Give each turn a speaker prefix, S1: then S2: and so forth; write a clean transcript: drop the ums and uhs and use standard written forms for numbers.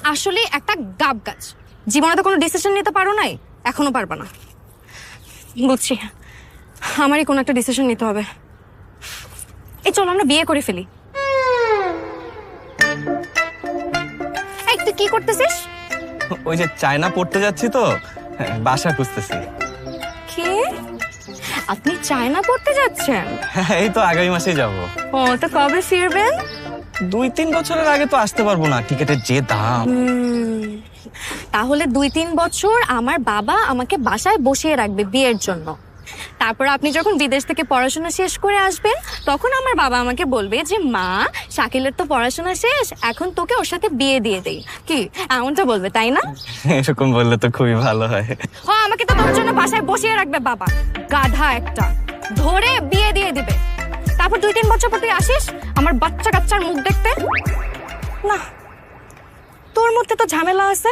S1: আসলে একটা গাব গাছ। জীবনে তো কোনো ডিসিশন নিতে পারো নাই, এখনো পারবা না। বুঝছি, আমারই কোনো একটা ডিসিশন নিতে হবে। এই চলো আমরা বিয়ে করে ফেলি। এই তুই কি করতেছিস?
S2: ওই যে চায়না পড়তে যাচ্ছি তো, বাসা খুঁজতেছি।
S1: কি? আপনি চায়না পড়তে যাচ্ছেন?
S2: এই তো আগামী মাসেই যাব।
S1: ও, তো কবে ফিরবেন?
S2: 2-3 বছরের আগে তো আসতে পারবো না, টিকেটের যে দাম।
S1: তাহলে 2-3 বছর আমার বাবা আমাকে বাসায় বসিয়ে রাখবে বিয়ের জন্য। তারপর আপনি যখন বিদেশ থেকে পড়াশোনা শেষ করে আসবেন, তখন আমার বাবা আমাকে বলবে যে মা, শাকিলের তো পড়াশোনা শেষ, এখন তোকে ওর সাথে বিয়ে দিয়ে দেই। কি এমনটা বলবে, তাই না?
S2: এরকম বললে তো খুবই ভালো হয়।
S1: হ্যাঁ, আমাকে তো তোর জন্য বাসায় বসিয়ে রাখবে বাবা, গাধা একটা, ধরে বিয়ে দিয়ে দিবে। তারপর 2-3 বছর পর তুই আসিস আমার বাচ্চা কাচ্চার মুখ দেখতে। না, তোর মধ্যে তো ঝামেলা আছে।